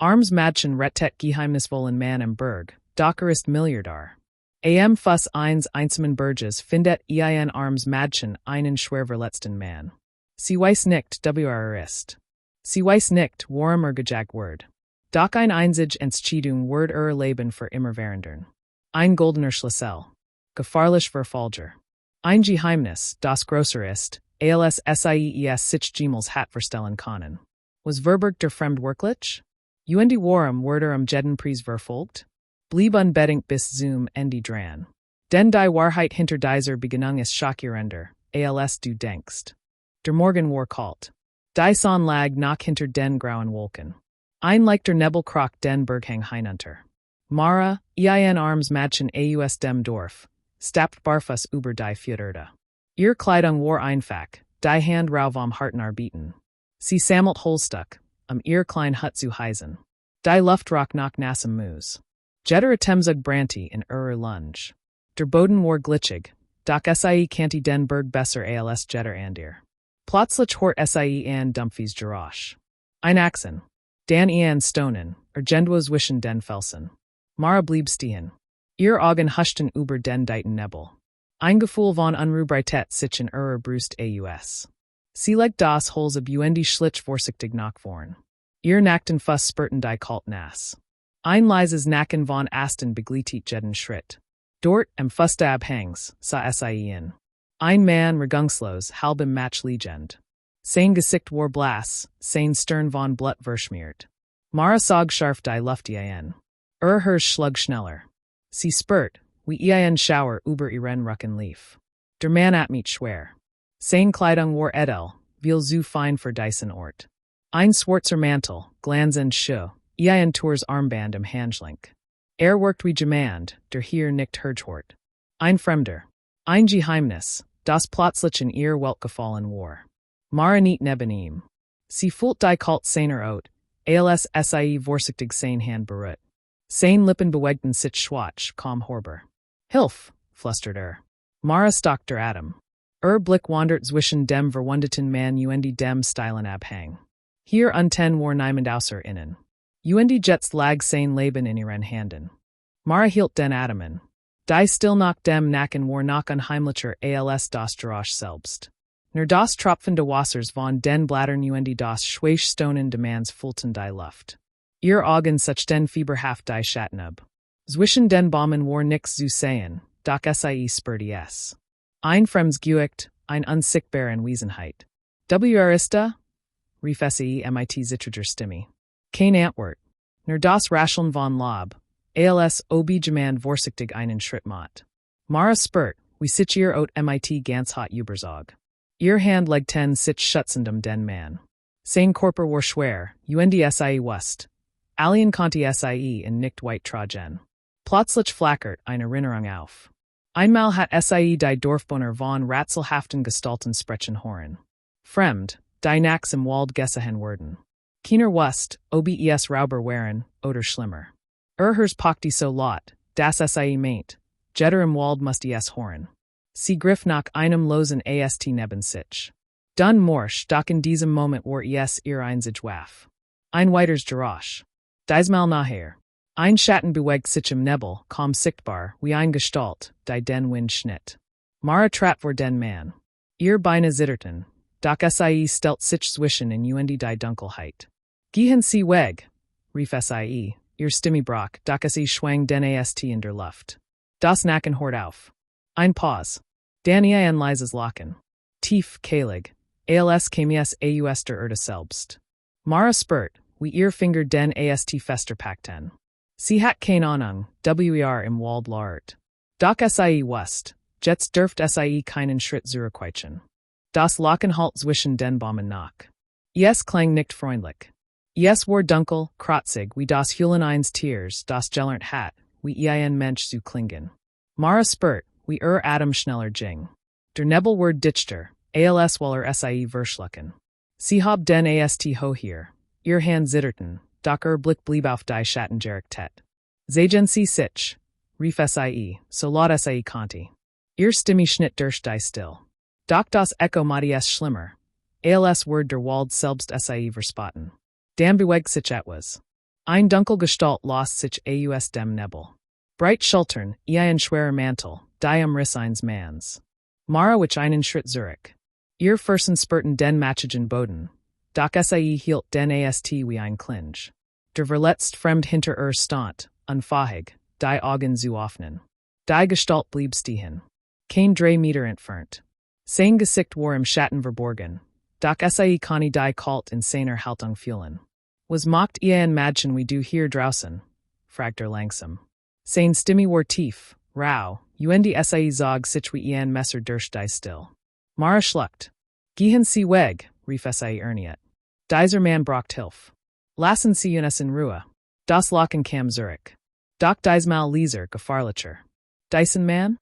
Arms Madchen Rettet Geheimnisvollen Mann im Berg, Docker ist Milliardär. Am Fuss eins Einsamen Berges findet ein Arms Madchen einen schwerverletzten Mann. Sie weiß nicht, wer ist. Sie weiß nicht, worum gejagt wird. Doch ein einzige Entscheidung wird Leben für immer verändern. Ein goldener Schlüssel. Gefahrlich Verfolger. Ein Geheimnis, das größer ist, als SIES sich jemals hat verstellen können. Was Verberg der Fremd wirklich? Und warum wird jeden Preis verfolgt? Blieb unbedingt bis zum Ende dran. Denn die Wahrheit hinter dieser Beginnung ist schockierender, als du denkst. Der Morgen war kalt. Die Sonne lag noch hinter den grauen Wolken. Ein leichter Nebel kroch den Berghang hinunter. Mara, ein Arms Madchen aus dem Dorf, stappt barfuß über die Fjorda. Ihr Kleidung war einfach, die Hand rauf am Harten arbeiten. Sie sammelt Holstuck, ihr klein Hut zu heisen. Die Luft roch nach nassem Moos. Jetter Temzug Branti in Lunge. Der Boden war glitschig, doch sie kannte den Berg besser als Jetter Andir. Plötzlich hort sie an Dumpfies Geräusch. Ein Achsen. Dan ian Stonen, Gendwas wischen den Felsen. Mara blieb stehen. Ihr Augen huschten über den deiten Nebel. Ein Gefühl von Unruhigkeit sich in Brust aus. Sie legt das Holz ab Schlitch vorsichtig nach vorn. Ihr nackten Fuss spurten die kalt nass. Ein leises Nacken von Asten begleitet jeden Schritt. Dort am Fuste abhangs, sah sie in. Ein Mann regungslos, halbem Match Legend. Sein Gesicht war blass, sein Stern von Blut verschmiert. Mara sog scharf die Luft ein. Herz schlug schneller. Sie spurt, wie ein Schauer über ihren Rücken lief. Der Mann atmet schwer. Sein Kleidung war edel, viel zu fein für diesen Ort. Ein schwarzer Mantel, glanzend Schuh, ein Tours Armband im Handgelenk. Workt wie jemand, der hier nicht hergehört. Ein Fremder. Ein Geheimnis, das plötzlich in ihr Welt gefallen war. Mara nicht neben ihm. Sie fühlt die kalt seiner Ot, als sie vorsichtig sein Hand berührt. Sein Lippen bewegten sich schwach, kaum hörbar. Hilf, flüstert Mara stalkt Atem. Blick wandert zwischen dem verwundeten Mann und dem steilen Abhang. Hier unten war niemand außer innen. Und jetzt lag sein Leben in ihren Händen. Mara hielt den Atemen. Die still nach dem Nacken war noch unheimlicher als das Geräusch selbst. Nur das tropfende Wassers von den Blättern und das Schweichstonen demands füllten die Luft. Ihr Augen suchten fieberhaft die Schatten ab. Zwischen den Bäumen war nix zu sehen, doch sie spürte es. Ein fremdes Gewicht, ein unsichtbare Wesenheit. Wer ist da? rief sie mit zittriger Stimme. Kein Antwort. Nur das Rascheln von Lob, als ob jemand vorsichtig einen Schritt macht. Mara spurt, wie sich ihr mit ganz hot überzog. Ihr Hand legten sich schützendem den Mann. Sein Körper war schwer, und sie wust. Alien konnte sie in nicht weit tragen. Plötzlich flackert eine Erinnerung auf. Einmal hat sie die Dorfbewohner von rätselhaften Gestalten sprechen hören. Fremd, die nachts im Wald gesehen wurden. Keiner wust, ob es Rauber waren, oder schlimmer. Hers packte so laut, dass sie meint, Jetter im Wald musste es hören. Sie griff nach einem losen Ast neben sich. Dann morsch, doch in diesem Moment war es ihr einzig Waff. Ein weiters Geräusch. Diesmal nachher. Ein Schatten bewegt sich im Nebel, kaum sichtbar, wie ein Gestalt, die den Wind schnitt. Mara trat vor den Mann. Ihr Beine zitterten, doch sie stellt sich zwischen und die Dunkelheit. Gehen Sie weg, rief sie, ihr Stimme brach, doch sie schwang den Ast in der Luft. Das Nacken hört auf. Ein Pause. Dan ein leises Lachen. Tief, kehlig, als käme es aus der Erde selbst. Mara spurt, wie ihr Finger den Ast fester packten. Sie hat keine Ahnung, wer im Wald lauert. Doch sie wust, jetzt dürft sie keinen Schritt zurückweichen. Das Lachen halt zwischen den Bäumen nach. Es klang nicht freundlich. Es war dunkel, kratzig, wie das Hühlen eines Tiers, das gelernt hat, wie ein Mensch zu klingen. Mara spurt, wie Atem schneller ging. Der Nebel war dichter, als weil sie verschlucken. Sie hab den Ast hier. Ihr Hand zitterten, doch Blick blieb auf die Schatten gerichtet. Sehen Sie sich, rief sie, so laut sie konnte. Ihr Stimme schnitt durch die Still. Doch das Echo machte es schlimmer, als word der Wald selbst sie verspotten. Dan bewegt sich etwas. Ein Dunkel Gestalt lost sich aus dem Nebel. Bright Schultern, ein schwerer Mantel, die Riss eines Manns. Mara which einen Schritt Zurich. Ihr Fersen spurten den Matchigen Boden. Doch sie hielt den Ast wie ein Klinge. Der verletzt Fremd hinter Stand, unfahig, die Augen zu öffnen. Die Gestalt blieb stehen. Kein 3 Meter entfernt. Sein Gesicht war im Schatten verborgen. Doch sie konnte die kalt in seiner Haltung fühlen. Was macht ein Madchen wie du hier draußen? Fragte langsam. Sein Stimme war tief, rau, sie zog sich wie ein Messer durch die Still. Mara schluckt. Gehen Sie weg, rief sie erniet. Dieser Mann braucht Hilfe. Lassen Sie uns in Ruhe. Das Lachen kam Zurich. Doch diesmal leser, gefahrlicher. Diesen Mann?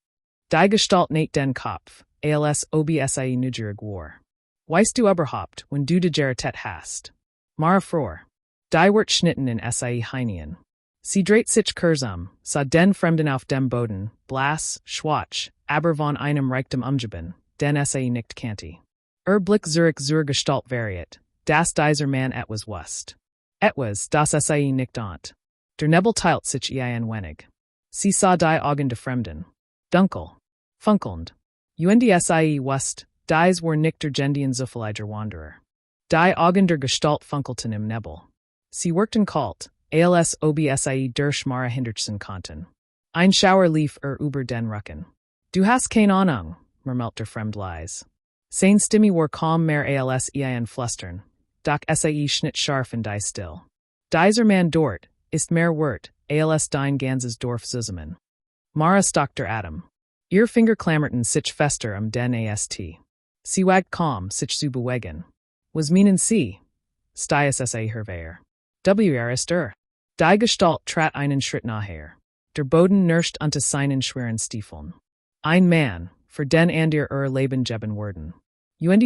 Die Gestalt naht den Kopf, als ob sie neugierig war. Weißt du überhaupt, wenn du de Geratet hast? Mara fror. Die wird schnitten in sie Heinien. Sie dreht sich kurzum, sah den Fremden auf dem Boden, blass, schwach, aber von einem Reichtum umgeben, den sie nicht kannte. Blick Zurich zur Gestalt variiert, das dieser Mann etwas wusste. Etwas, das sie nicht ahnt. Der Nebel teilt sich ein wenig. Sie sah die Augen de Fremden. Dunkel. Funkelnd. Sie wusste, dies war nicht der Gendian zufälliger Wanderer. Die Augen der Gestalt funkelten im Nebel. Sie wirkten kalt, als ob sie durch Mara Hindertsen konnten. Ein Schauer lief über den Rücken. Du hast keine Ahnung, murmelte der Fremd leise. Sein Stimme war kaum mehr als ein Flüstern, doch sie schnitt scharf in die Still. Dieser Mann dort ist mehr wert, als dein ganzes Dorf zusammen. Mara stockte Atem. Ihr Finger klammerten sich fester den Ast. Sie wagt kaum, sich zu bewegen. Was meinen Sie? Stiess herwehr. Ist Die Gestalt trat einen Schritt nachher. Der Boden nirscht unter seinen schweren Stiefeln. Ein Mann, für den dir Leben geben werden.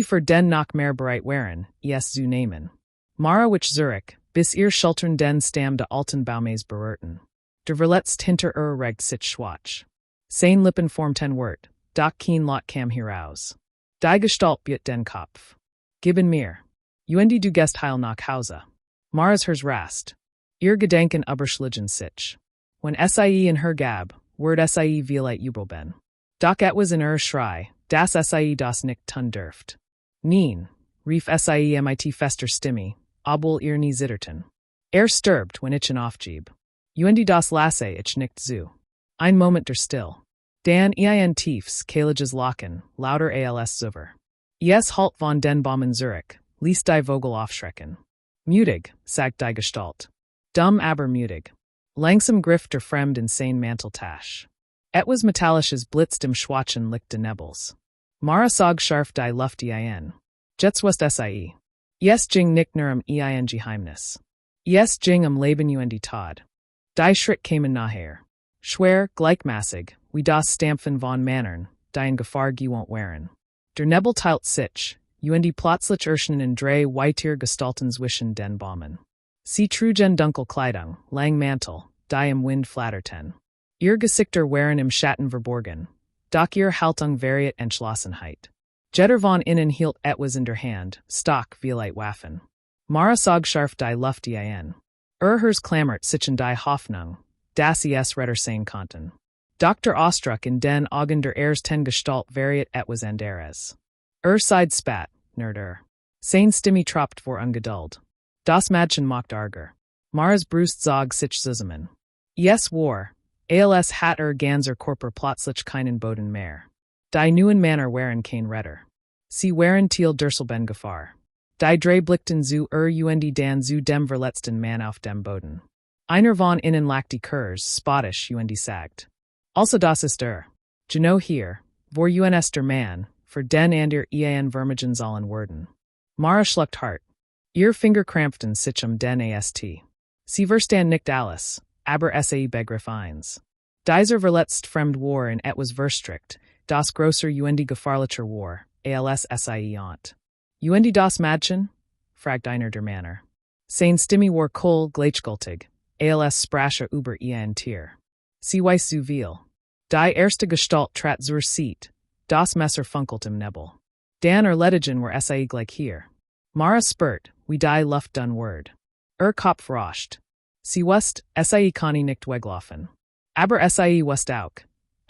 Für den noch mehr bereit waren, es zu nehmen. Mara which Zurich, bis ihr Schultern den Stamm de alten Baumes berührten. Der verletzt hinter regt sich schwach. Sein Lippen formten Wort, doch kein Lot kam heraus. Die Gestalt biet den Kopf. Gibben mir. Du gehst heil nach Hause. Mara's hers rast. Ihr Gedanken überschlagen sich. When sie in her gab, word sie vielleicht übel ben. Doch etwas in Schrei, das sie das nicht tun dürft. Nein, rief sie mit fester Stimme, obwohl ihr nie zitterten. Stirbt, wenn ich aufgib. Das lasse ich nicht zu. Ein Moment der Still. Dan tiefs, Kaliges Lachen, lauter als Zuver. Halt von den Bomben Zurich, ließ die Vogel aufschrecken. Mutig, sagt die Gestalt. Dumm aber mutig. Langsam griff der Fremd in sein Manteltasch. Etwas Metallisches blitzt im Schwachen Licht de Nebels. Mara sog scharf die Luft ein. Jetzt was sie. Ging nicht nur ein Geheimnis. Ging Leben Tod. Die Schritt kamen nachher. Schwer, gleichmassig, wie das Stampfen von Männern, die in Gefahr gewont waren. Der Nebel teilt sich, plötzlich erscheinen drei weiter Gestalten zwischen den Bäumen. Sie trugen dunkel Kleidung, lang Mantel, die im Wind flatterten. Ihr Gesichter waren im Schatten verborgen, doch ihr Haltung variiert Entschlossenheit. Jeder von innen hielt etwas in der Hand, stock vielleicht Waffen. Mara sog scharf die Luft ein. Hers klammert sich in die Hoffnung, dass es retter sein konnten. Dr. Ostruck in den Augen der ersten Gestalt variiert etwas anderes. Side spat, nerder. Sein Stimme tropft vor Ungeduld. Das Mädchen macht Arger. Mara's Brust zog sich zusammen. War, als hat ganzer Körper plötzlich keinen Boden mehr. Die neuen Männer waren kein Retter. Sie waren Thiel Durselben Gefahr. Die drei blickten zu dan zu dem verletzten Mann auf dem Boden. Einer von innen lag die Kurs, spottisch sagt. Also das ist Genau hier, vor der Mann, für den ian Vermigen sollen werden. Mara schluckt hart. Ihr Finger krampften sich den Ast. Sie verstand nicht alles, aber sie begriff eins. Dieser verletzt Fremd war in etwas verstrickt, das grosser gefahrlicher war, als sie ahnt. Das Mädchen? fragt einer der Männer. Sein Stimme war kohl gleichgültig, als sprache über ein Tier. Sie weiß zu viel. Die erste Gestalt trat zur Seat, das Messer funkelt im Nebel. Dan Ledigen war sie gleich hier. Mara spurt, wie die Luft dun word. Kopf rauscht. Sie West, Sie Connie nicht weglaufen. Aber Sie West auch.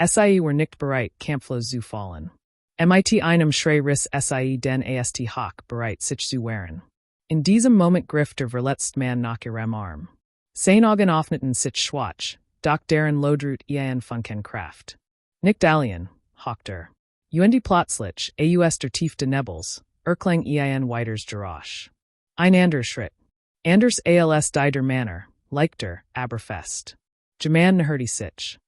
Sie were nicht bereit, Kampflos zu fallen. Mit einem Schrei riss Sie den Ast Hawk bereit sich zu wehren. In diesem Moment griff der verletzt Mann nach ihrem Arm. Sein Augen öffneten sich schwach, doch deren Lodrut von Kraft. Nicht alien, hawkte. Und plötzlich, aus der Tief de Nebels, erklang weiters Geräusch. Ein ander Schritt. Anders als der Manner, leichter, aber fest. Geman hörte sich.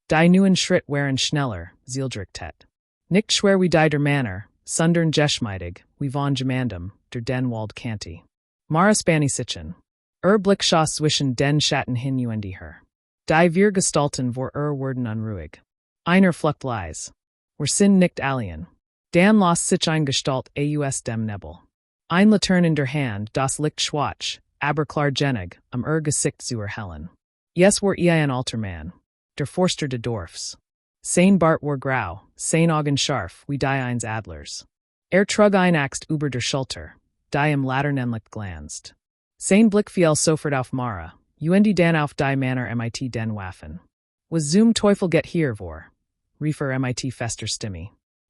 Die neuen Schritt waren schneller, zielgerichtet. Nicht schwer wie der Manner, sondern geschmeidig, wie von Gemandem, der den Wald Kanti. Mara Spani sichen. Blick schaw zwischen den Schatten hin und her. Die wir Gestalten vor werden unruhig. Einer flucht leise. Wir sind nicht alien. Dan lost sich ein Gestalt aus dem Nebel. Ein Laterne in der Hand, das Licht schwach, aber klar genig, Gesicht zu erhellen. Yes war ein alter Mann. Der Forster de Dorfs. Sein Bart war grau, sein Augen scharf, wie die eines Adlers. Trug ein Axt über der Schulter, die im Laternenlicht glanzt. Sein Blick fiel sofort auf Mara, und dann auf die Manner mit den Waffen. Was zum Teufel get hier vor? Rief mit fester Stimme.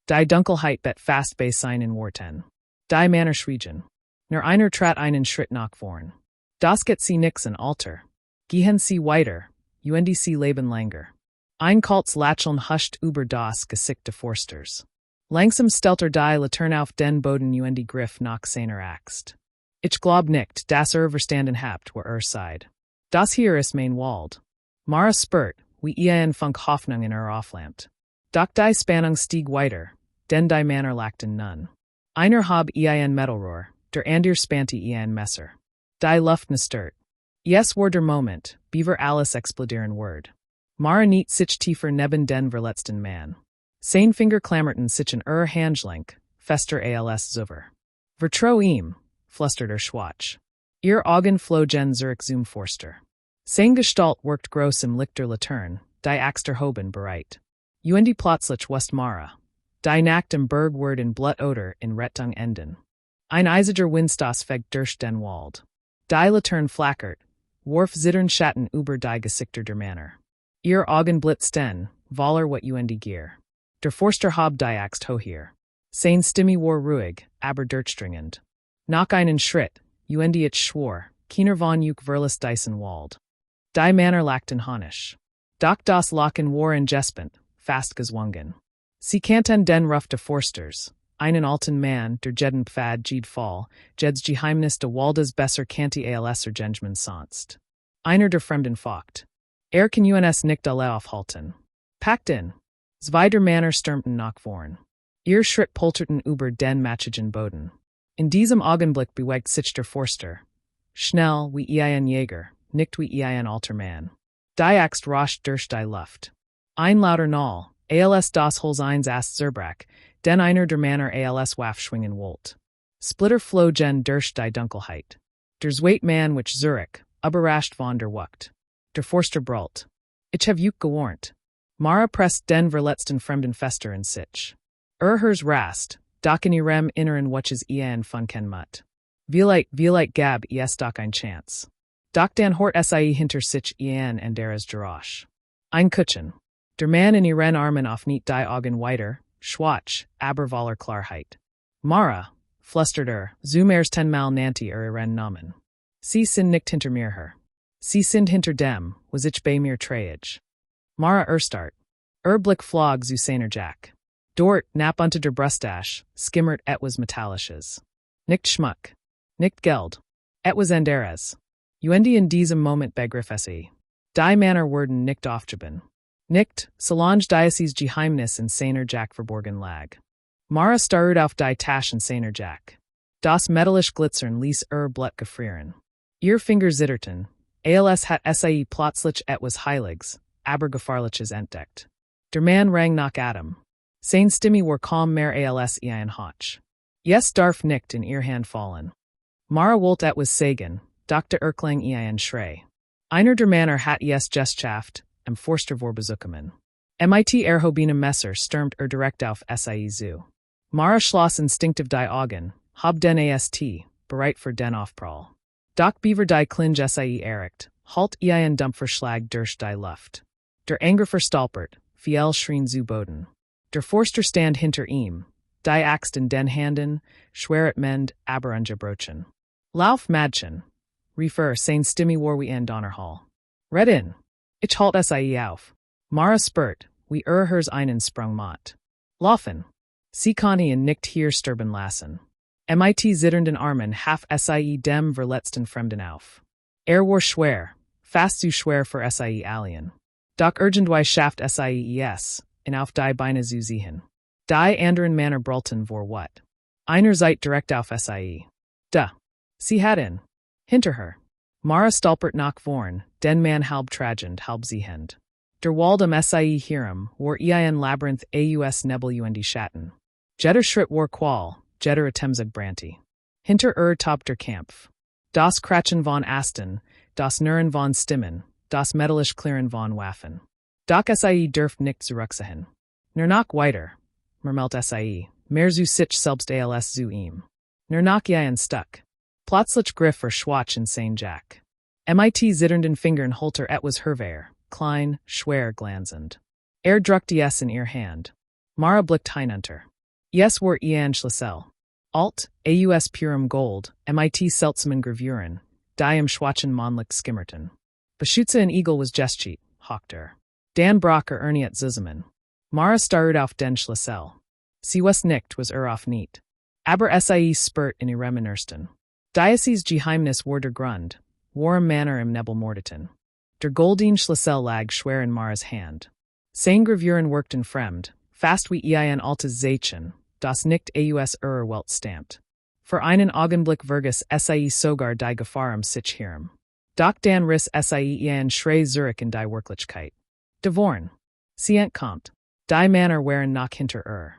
Die Dunkelheit bet fast bei seinen Worten. Die Manner schwiegen. Nur einer trat einen Schritt nach vorn. Das get sie nixen Alter. Gehen sie weiter, und sie leben länger. Ein Kalts Lacheln huscht über das Gesicht de Forsters. Langsam stelter die Laterne auf den Boden und griff nach seiner Axt. Ich glaub nicht, das verstanden habt, wo seid. Das hier ist mein Wald. Mara spurt, wie Funk Hoffnung in auflampt. Doch die Spannung stieg weiter, denn die Manner lackten none. Einer hab Metalrohr, der ander spannte Messer. Die Luft stört. Yes war der Moment, beaver alles explodieren word. Mara niet sich tiefer neben den verletzten Mann. Sein Finger klammerten sich an Handgelenk, fester als zuver. Vertro ihm, flustert schwach. Ihr Augen flogen zurück zum Forster. Sein Gestalt worked gross im Lichter Laterne, die Axter Hoben bereit. Und plötzlich West Mara. Die Nacht im Berg word in Blutoder in Rettung enden. Ein eisiger Windstoß fegt durch den Wald. Die Laterne flackert, warf zittern Schatten über die Gesichter der Manner. Ihr Augen blitzten, voller what Gier. Der Forster hab die Axt hohier. Sein Stimme war ruhig, aber durchdringend. Nach einen Schritt, it schwor, keiner von uk verlis Dyson Wald. Die Manner lackten honisch. Doch das Lachen war in Gespent, fast gezwungen. Sie kannten den Ruff de Forsters, einen alten Mann, der jeden Pfad Jed Fall, Jeds Geheimnis de Waldes besser Kanti als Gengman sonst. Einer der Fremden folgt. Kann uns nicht alle aufhalten. Packt in. Zwei der Männer stürmten nach vorn. Ihr Schritt polterten über den matschigen Boden. In diesem Augenblick bewegt sich der Forster. Schnell wie ein Jäger, nicht wie ein alter Mann. Die Axt rauscht durch die Luft. Ein lauter Knall, als das Holz eins Ast Zerbrach, den einer der Männer als Waff schwingen wollt. Splitter flogen durch die Dunkelheit. Der zweite Mann wich Zurich, überrascht von der Wucht. Der Forster brüllt. Ich have uk gewarnt. Mara presst den verletzten Fremden fester in sich. Hers rast, doch in ihrem Inneren watches von Mut. Vielleicht gab es doch ein Chance. Doch dann hort sie hinter sich and deres Geräusch. Ein Kutschen. Der Mann in ihren Armen auf nicht die Augen weiter, schwach, aber voller Klarheit. Mara, flustert zum ersten Mal nannte ihren Namen. Sie sind nicht hinter mir her. Sie sind hinter dem, was ich bei mir trage. Mara erstart. Blick flog zu seiner Jack. Dort, nap unter der Brustache, skimmert etwas Metallisches. Nicht Schmuck. Nicht Geld. Etwas anderes. In diesem Moment begriff sie. Die Manner werden nicht aufgeben. Nicht, solange Diocese Geheimnis in seiner Jack verborgen lag. Mara starrte auf die Tasche in seiner Jack. Das metallisch Glitzern ließ Blut gefrieren. Ihr Finger zitterten, als hat sie plötzlich etwas Heiliges, aber Gefahrliches entdeckt. Der Mann rang nach Adam. Sein Stimme war kaum mehr als ein Hotch. Yes darf nicht in ihr Hand fallen. Mara wollte etwas sagen, Dr. Erklang ein Schrei. Einer der Männer hat es geschaft, Forster vor bezukommen. Mit erhobenem Messer stürmt direkt auf sie zu. Mara schloss instinktiv die Augen, hab den Ast, bereit für den Aufprall. Doch beaver die Klinge sie erregt, Halt ein Dumpferschlag durch die Luft. Der Angriff verstolpert, viel Schrien zu Boden. Der Forster stand hinter ihm, die Axt in den Handen, schweret Mend, aber ungebrochen. Lauf Madchen. Refer sein Stimme war wie ein Donnerhall. Red in. Ich halt sie auf. Mara spurt, wie hers einen Sprung macht. Laufen. Sie Connie und nicht hier sterben lassen. Mit zitternden Armen half sie dem verletzten Fremden auf. War schwer, fast zu schwer für sie alien. Doch irgendwie schafft sie es, in auf die Beine zu ziehen. Die anderen Männer brülten vor what? Einer Zeit direkt auf sie. Da. Sie hat ihn. Hinter her. Mara stolpert nach vorn, den Mann halb tragend, halb ziehend. Der Wald am sie hierum, war ein Labyrinth aus Nebel und Schatten. Jeder Schritt war Qual, jeder Atemzug Branti. Hinter top der Kampf. Das Kratchen von Asten, das Nuren von Stimmen, das Metallisch Klirren von Waffen. Doch sie dürft nicht zurückziehen. Nach weiter, murmelt sie, mehr zu sich selbst als zu ihm. Nach ein Stuck. Plötzlich griff Schwach in sein Jack. Mit zitternden Fingern holter etwas hervor, klein, schwer glanzend. Druckte es in ihr Hand. Mara blickt hinunter. Es war ein Schlüssel. Alt, aus purem Gold, mit seltsamen Gravuren, die im schwachen Monlicht skimmerten. Beschütze ein Igel was gestcheat, hochter. Dan Brocker erniet zusammen. Mara starrte auf den Schlüssel. Sie was nicht was auf niet. Aber sie spurt in ihrem Innersten. Diocese Geheimnis war der Grund, warm Manner im Nebel mordeten. Der Goldene Schlüssel lag schwer in Mara's Hand. Sein Gravuren workten fremd, fast wie ein altes Zeichen, das nicht aus Welt stammt. Für einen Augenblick vergus sie sogar die Gefahr sich hierum. Doch dann riss sie ein Schrei zurück in die Wirklichkeit. De Vorn. Sie entkommt. Die Männer waren noch hinter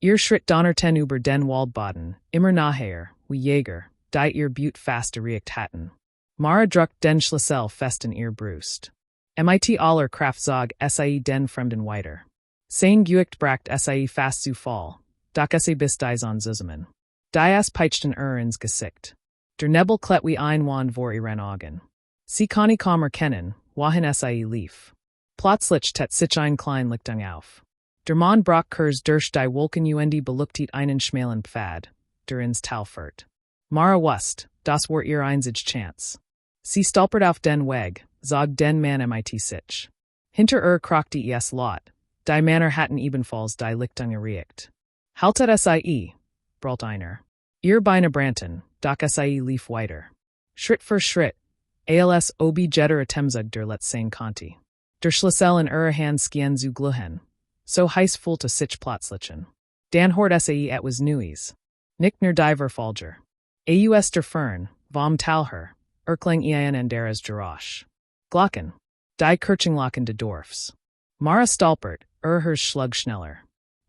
Ihr Schritt donnerten über den Waldboden, immer nachher, wie Jäger, die ihr Blut fast erregt hatten. Mara druckt den Schlüssel fest in ihr Brust. Mit aller Kraft zog sie den Fremden weiter. Sein Gewicht bracht sie fast zu Fall, doch sie bis die Zon zusammen. Die peitschten ins Gesicht. Der Nebel klet wie ein Wand vor ihren Augen. Sie kann kaum erkennen, wohin sie lief. Plötzlich tet sich ein klein Lichtung auf. Der Mann brach kurz durch die Wolken und beluchtet einen schmalen Pfad, der ins Tal führt. Mara wusste, das war ihr einzige Chance. Sie stolpert auf den Weg, zog den Mann mit sich. Hinter krockte es Lot, die Männer hatten ebenfalls die Lichtung erregt. Haltet sie, brüllt einer. Ihr Beine brannten, doch sie lief weiter. Schritt für Schritt, als ob jeder Atemzug der letzten Konti. Der Schlüssel in ihrer Hand skien zu gluhen. So heiß fühlte sich plötzlichen. Dan hort sie etwas Neues. Nicht nur die Verfolger. Aus der Fern, vom Talher, Erkling ein anderes Geräusch. Glocken. Die Kirchenglocken de Dorfs. Mara stolpert, hers schlug schneller.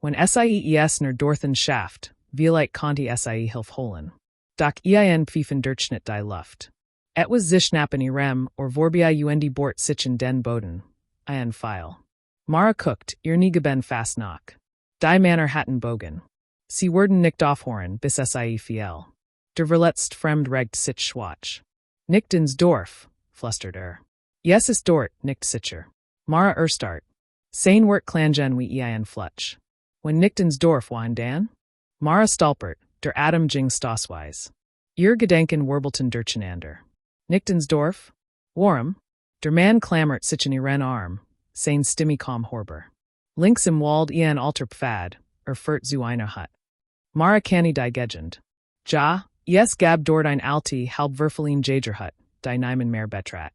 When sie nur Dorthen Schaft, vielleicht konnte sie hilf holen. Doch ein pfeifen Durchschnitt die Luft. Etwas sich schnappen ihrem, or vorbei und bort sich in den Boden. Ein Pfeil. Mara guckt, ihr Niegeben fast nach. Die Männer hatten Bogen. Sie wurden nicht aufhören, bis sie fiel. Der verletzt Fremd regt sich schwach. Nicht ins Dorf, flüstert Yes ist dort, nicht sicher. Mara start. Sein wird klangen wie ein Flutsch. When nicht ins Dorf waren Dan? Mara stolpert, der Atem ging stoßweis. Ihr Gedenken wirbelten durcheinander. Nicht ins Dorf? Warum? Der Mann klammert sich in ihren Arm, sein Stimme kaum hörbar. Links im Wald ein alter Pfad, führt zu einer Hut. Mara kann die Gegend. Ja, es gab dort ein alte, halbwürfelin Jägerhut, die niemand mehr betrat.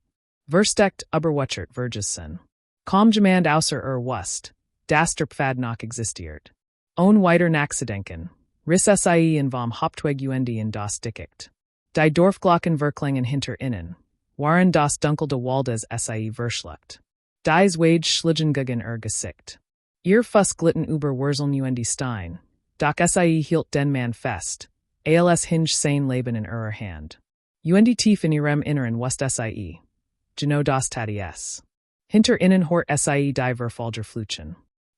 Versteckt überwuchert Vergessen. Kaum jemand außer wust, dass der Pfad noch existiert. Ohne weiter nachzudenken, riss sie in vom Hauptweg in das Dickicht. Die Dorfglocken verklingen hinter innen, waren das dunkelte Waldes sie verschluckt. Dies Wage schligen gegen Gesicht. Ihr Fuss glitten über Wurzeln und Stein, doch sie hielt den Mann fest, als hinge sein Leben in ihrer Hand. Tief in ihrem Inneren wust sie. Genau das tat Hinter innen hort sie die Verfolger flutschen.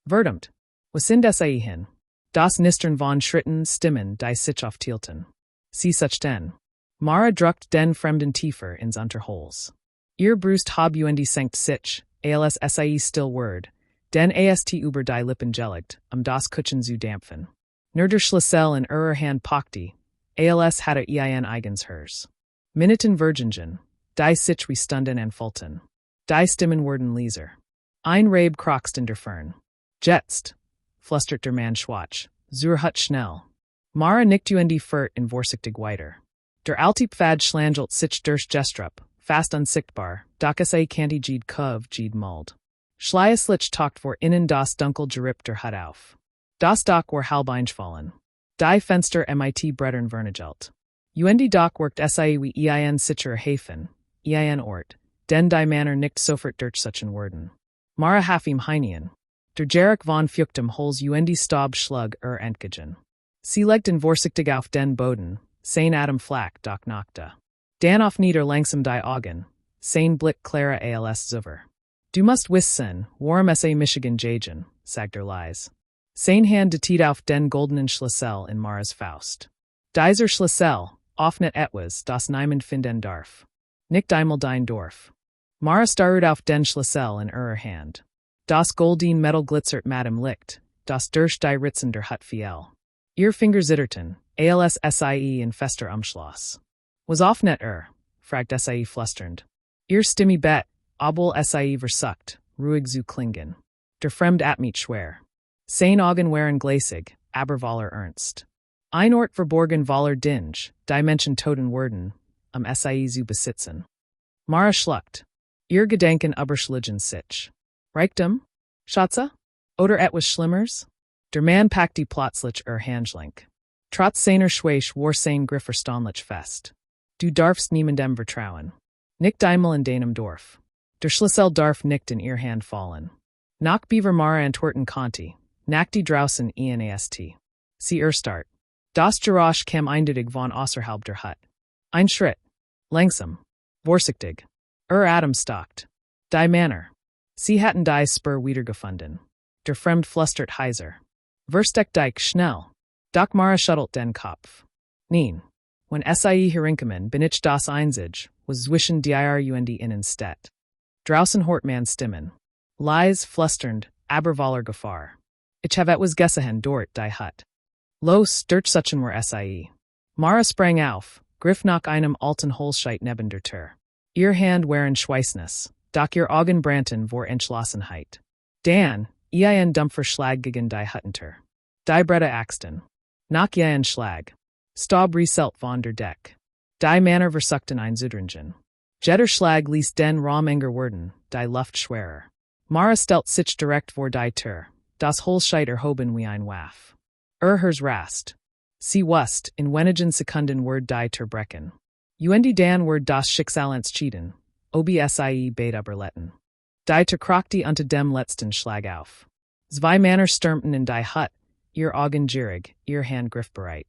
Verdammt, wo sind sie hin? Das Nistern von Schritten, Stimmen, die sich auftielten. Sie such den. Mara druckt den Fremden tiefer ins Unterholz. Ihr Brust hab und sankt sich, als sie still word, den ast über die Lippen gelegt, das Kuchen zu dampfen. Nerder Schlüssel in Hand packte, als hatte eigens hers. Minuten Virgingen, die sich wie Stunden an Fulton. Die Stimmen worden leser. Ein Rabe krochst in der Fern. Jetzt, flustert der Mann schwach, zur Hut schnell. Mara nickt und furt in vorsichtig weiter. Der alte Pfad schlangelt sich durch Gestrup, fast unsichtbar, doch es kanti Jeed Kov Jeed Muld. Schleieslich taucht vor innen das Dunkel gerippt der Hut auf. Das Dach war halbeinfallen. Die Fenster mit Brettern vernagelt. Und Dach workt sie wie sicher Hafen, Ort, den die Manner nicht sofort durch suchen worden. Mara half ihm heinien. Der Jarek von Fuchtem hols Stab schlug entgegen. Sie legten vorsichtig auf den Boden, sein Adam flak doch nackte. Dan auf nieder langsam die Augen, sein Blick Clara als zuver. Du musst wissen, warum Michigan jagen, sagt Lies. Sein Hand detit auf den goldenen Schlüssel in Mara's Faust. Dieser Schlüssel, offnet etwas, das niemand finden darf. Nicht einmal dein Dorf. Mara starrt auf den Schlüssel in Hand. Das goldene Metal glitzert Madame Licht, das durch die Ritzen der Hut fiel. Ihr Finger zitterten, als sie in fester Umschloss. Was offnet fragt sie flusternd. Ihr Stimme bet, obwohl sie versucht, ruhig zu klingen. Der Fremd atmet schwer. Sein Augen waren gläsig, aber voller Ernst. Ein Ort verborgen voller Dinge, die Menschen toten worden, sie zu besitzen. Mara schluckt. Ihr Gedanken überschlagen sich. Reichtum? Schatze? Oder etwas Schlimmers? Der Mann packte plötzlich Handschlink. Trotz seiner Schwäche war sein Griff erstaunlich fest. Du darfst niemandem vertrauen. Nicht einmal in deinem Dorf. Der Schlüssel darf nicht in ihr Hand fallen. Nach Beaver Mara Antwerten Conti, nach die draußen enast. Sie start. Das Geräusch kam eindeutig von außerhalb der Hut. Ein Schritt. Langsam. Vorsichtig. Atem stockt. Die Manner. Sie hatten die Spur wiedergefunden. Der Fremd flustert heiser. Versteck dich schnell. Doch Mara schuttelt den Kopf. Nein. When sie herinkommen bin ich das Einzige, was zwischen dir und innen steht. Draußen hort man Stimmen. Leise, flusternd, aber voller Gefahr. Ich habe etwas gesehen dort die Hut. Los, durch suchen wir sie. Mara sprang auf, griff nach einem alten Holzscheit neben der Tür. Ihr Hand waren Schweißnis, doch ihr Augen brannten vor Entschlossenheit. Dan, ein dumpfer Schlag gegen die Huttentür. Die Brette Axton. Nach ein Schlag. Staub reselt von der Deck. Die Manner versuchten ein Zudringen. Jetter Schlag ließ den Rahmenger werden, die Luft schwerer. Mara stellt sich direkt vor die Tür, das Holzscheit erhoben wie ein Waff. Hers rast. Sie wusste, in wenigen Sekunden word die Tür brechen. Und Dan word das Schicksal entschieden, sie beid überletten. Die Tür krochte unter dem letzten Schlag auf. Zwei Männer stürmten in die Hut, ihr Augen gierig, ihr Hand griffbereit.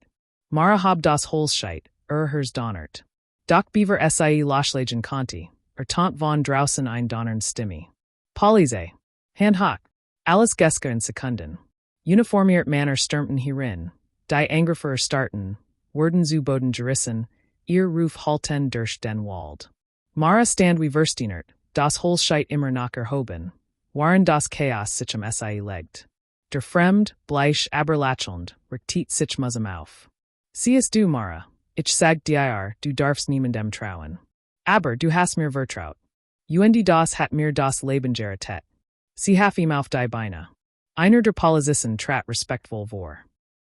Mara hab das Holzscheit, hers donnert. Doch Beaver sie losschlagen konnte, tant von draußen ein Donnern Stimme. Polize. Hand hoch. Alles Geske in Sekunden. Uniformiert Männer stürmten hierin, die Angrifer starten, werden zu Boden gerissen, ihr Ruf halten durch den Wald. Mara stand wie Verstinert, das Holzscheit immer nach erhoben, waren das Chaos sich sie legt. Der Fremd, bleich aber lächelnd, richtet sich musem auf. Siehst du, Mara, ich sag dir, du darfst niemandem trauen. Aber du hast mir vertraut. Und das hat mir das Leben gerettet. Sie half ihm auf die Beine. Einer der Polizisten trat respektvoll vor.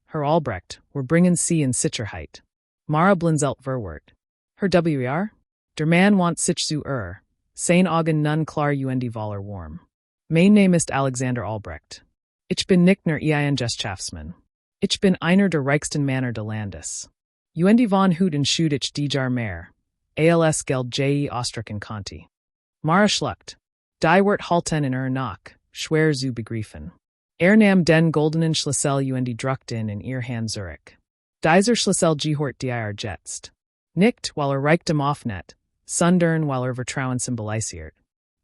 Herr Albrecht, wir bringen Sie in Sicherheit. Mara blinzelt verwort. Herr W.R.? Der Mann want sich zu sein Augen nun klar und voller warm. Mein Name ist Alexander Albrecht. Ich bin nicht nur ein Gesellschaftsmann. Ich bin einer der reichsten Männer des Landes. Und von Huten schut ich Jar mehr. Als Geld Ostraken Conti. Mara schluckt. Die wird halten in Nack, schwer zu begreifen. Nahm den goldenen Schlüssel und druckten in ihr Hand Zurich. Dieser Schlüssel gehört dir jetzt. Nicht, weil Reichtum offnet, sondern weil Vertrauen symbolisiert.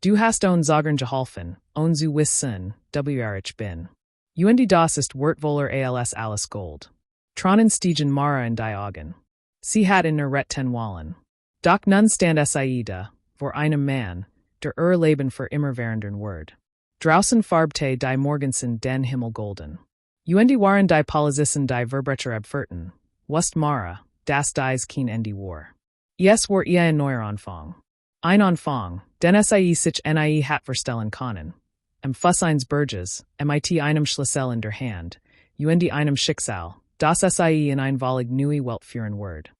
Du hast Sagen geholfen, zu wissen, wer ich bin. Und das ist wertvoller als alles Gold. Tronnen stiegen Mara in die Augen. Sie hat in Retten wallen. Doch nun stand sie da, vor einem Mann, der Leben für immer währenden Word. Draußen farbte die Morgensen den Himmel golden. Uendi waren die Polizisten die Verbrecher abferten, wust Mara, das dies keen Endi war. Es war ein neuer Anfang. Ein Anfang, den sie sich nie hat verstellen können. Fuss eines Berges, mit einem Schlüssel in der Hand, Uendi einem Schicksal, das sie in ein Vollig neue Welt führen Word.